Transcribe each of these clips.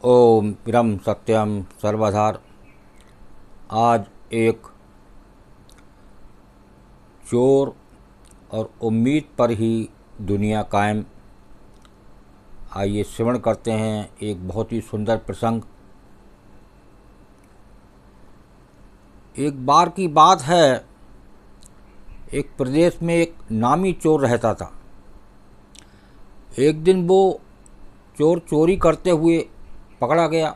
ओम विरम सत्यम सर्वधार। आज एक चोर और उम्मीद पर ही दुनिया कायम। आइए श्रवण करते हैं एक बहुत ही सुंदर प्रसंग। एक बार की बात है, एक प्रदेश में एक नामी चोर रहता था। एक दिन वो चोर चोरी करते हुए पकड़ा गया।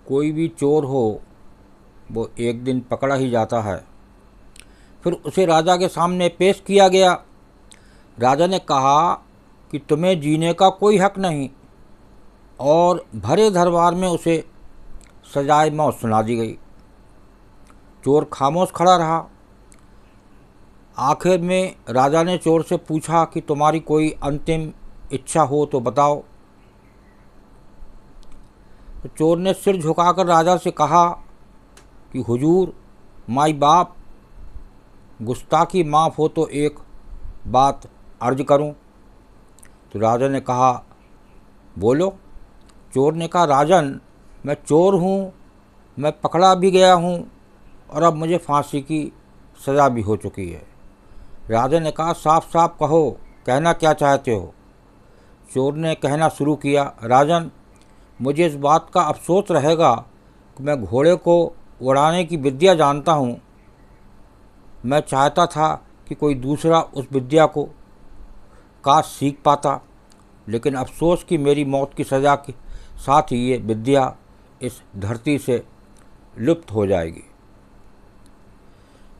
कोई भी चोर हो वो एक दिन पकड़ा ही जाता है। फिर उसे राजा के सामने पेश किया गया। राजा ने कहा कि तुम्हें जीने का कोई हक नहीं, और भरे दरबार में उसे सजाए मौत सुना दी गई। चोर खामोश खड़ा रहा। आखिर में राजा ने चोर से पूछा कि तुम्हारी कोई अंतिम इच्छा हो तो बताओ। तो चोर ने सिर झुकाकर राजा से कहा कि हुजूर, माई बाप गुस्ताखी माफ़ हो तो एक बात अर्ज करूं। तो राजा ने कहा, बोलो। चोर ने कहा, राजन, मैं चोर हूं, मैं पकड़ा भी गया हूं, और अब मुझे फांसी की सज़ा भी हो चुकी है। राजा ने कहा, साफ साफ कहो, कहना क्या चाहते हो। चोर ने कहना शुरू किया, राजन, मुझे इस बात का अफसोस रहेगा कि मैं घोड़े को उड़ाने की विद्या जानता हूँ। मैं चाहता था कि कोई दूसरा उस विद्या को काश सीख पाता, लेकिन अफसोस कि मेरी मौत की सज़ा के साथ ही ये विद्या इस धरती से लुप्त हो जाएगी।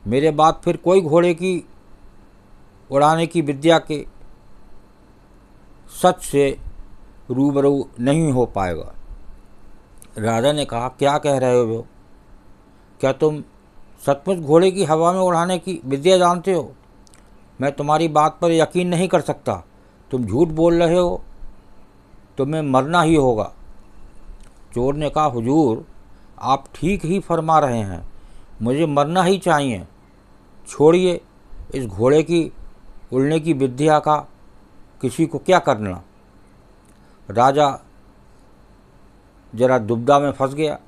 मेरे बाद फिर कोई घोड़े की उड़ाने की विद्या के सच से रूबरू नहीं हो पाएगा। राजा ने कहा, क्या कह रहे हो? क्या तुम सचमुच घोड़े की हवा में उड़ाने की विद्या जानते हो? मैं तुम्हारी बात पर यकीन नहीं कर सकता। तुम झूठ बोल रहे हो, तुम्हें मरना ही होगा। चोर ने कहा, हुजूर, आप ठीक ही फरमा रहे हैं, मुझे मरना ही चाहिए। छोड़िए, इस घोड़े की उड़ने की विद्या का किसी को क्या करना। राजा जरा दुविधा में फंस गया।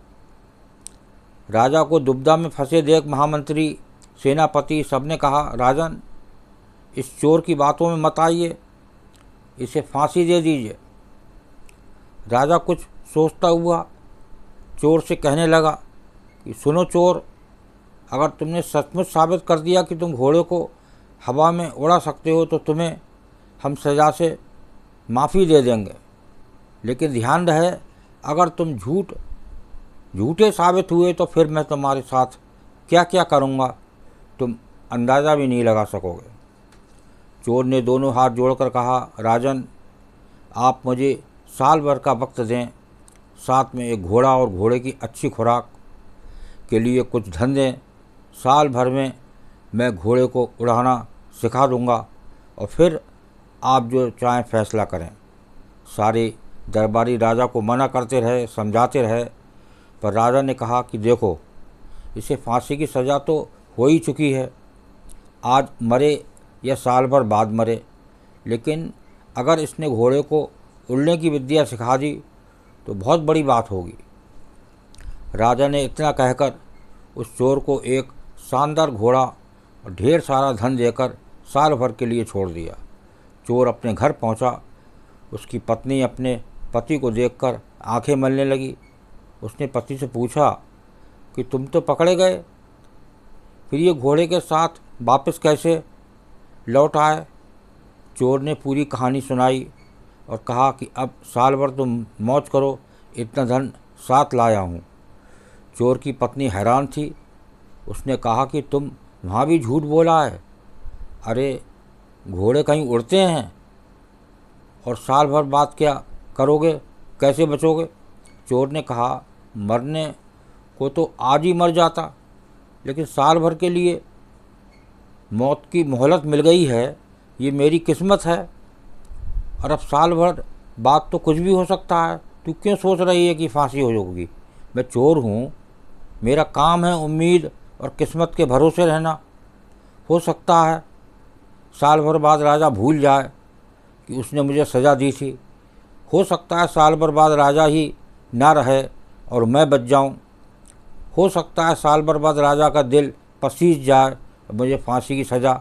राजा को दुविधा में फंसे देख महामंत्री, सेनापति सबने कहा, राजन, इस चोर की बातों में मत आइए, इसे फांसी दे दीजिए। राजा कुछ सोचता हुआ चोर से कहने लगा कि सुनो चोर, अगर तुमने सचमुच साबित कर दिया कि तुम घोड़े को हवा में उड़ा सकते हो तो तुम्हें हम सज़ा से माफ़ी दे देंगे। लेकिन ध्यान रहे, अगर तुम झूठे साबित हुए तो फिर मैं तुम्हारे साथ क्या क्या करूँगा तुम अंदाज़ा भी नहीं लगा सकोगे। चोर ने दोनों हाथ जोड़कर कहा, राजन, आप मुझे साल भर का वक्त दें, साथ में एक घोड़ा और घोड़े की अच्छी खुराक के लिए कुछ धन दें। साल भर में मैं घोड़े को उड़ाना सिखा दूंगा, और फिर आप जो चाहें फैसला करें। सारे दरबारी राजा को मना करते रहे, समझाते रहे, पर राजा ने कहा कि देखो, इसे फांसी की सज़ा तो हो ही चुकी है, आज मरे या साल भर बाद मरे, लेकिन अगर इसने घोड़े को उड़ने की विद्या सिखा दी तो बहुत बड़ी बात होगी। राजा ने इतना कहकर उस चोर को एक शानदार घोड़ा और ढेर सारा धन देकर साल भर के लिए छोड़ दिया। चोर अपने घर पहुंचा। उसकी पत्नी अपने पति को देखकर आंखें मलने लगी। उसने पति से पूछा कि तुम तो पकड़े गए, फिर ये घोड़े के साथ वापस कैसे लौट आए? चोर ने पूरी कहानी सुनाई और कहा कि अब साल भर तुम मौज करो, इतना धन साथ लाया हूँ। चोर की पत्नी हैरान थी। उसने कहा कि तुम वहाँ भी झूठ बोला है। अरे, घोड़े कहीं उड़ते हैं, और साल भर बाद क्या करोगे, कैसे बचोगे? चोर ने कहा, मरने को तो आज ही मर जाता, लेकिन साल भर के लिए मौत की मोहलत मिल गई है, ये मेरी किस्मत है, और अब साल भर बाद तो कुछ भी हो सकता है। तू क्यों सोच रही है कि फांसी हो जाएगी? मैं चोर हूँ, मेरा काम है उम्मीद और किस्मत के भरोसे रहना। हो सकता है साल भर बाद राजा भूल जाए कि उसने मुझे सज़ा दी थी, हो सकता है साल भर बाद राजा ही ना रहे और मैं बच जाऊं। हो सकता है साल भर बाद राजा का दिल पसीज जाए और मुझे फांसी की सज़ा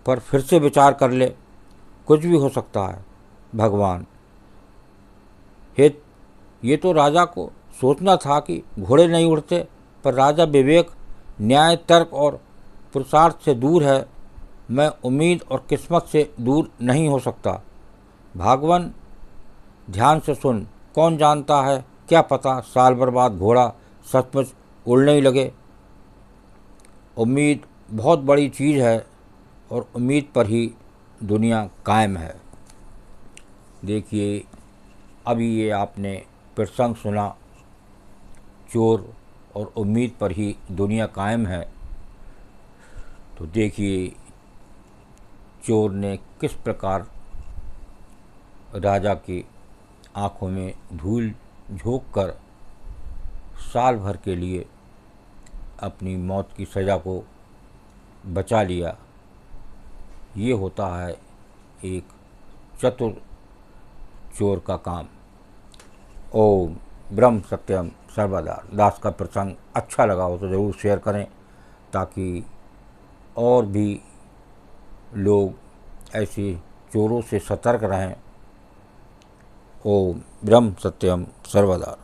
पर फिर से विचार कर ले। कुछ भी हो सकता है भगवान। हे, ये तो राजा को सोचना था कि घोड़े नहीं उड़ते, पर राजा विवेक, न्याय, तर्क और पुरुषार्थ से दूर है। मैं उम्मीद और किस्मत से दूर नहीं हो सकता। भागवन, ध्यान से सुन। कौन जानता है, क्या पता साल भर बाद घोड़ा सचमुच उड़ने ही लगे। उम्मीद बहुत बड़ी चीज़ है और उम्मीद पर ही दुनिया कायम है। देखिए, अभी ये आपने प्रसंग सुना, चोर और उम्मीद पर ही दुनिया कायम है। तो देखिए चोर ने किस प्रकार राजा की आँखों में धूल झोंक कर साल भर के लिए अपनी मौत की सज़ा को बचा लिया। ये होता है एक चतुर चोर का काम। ओम ब्रह्म सत्यम सर्वदा। दास का प्रसंग अच्छा लगा हो तो ज़रूर शेयर करें ताकि और भी लोग ऐसे चोरों से सतर्क रहें। ओम ब्रह्म सत्यम सर्वदा।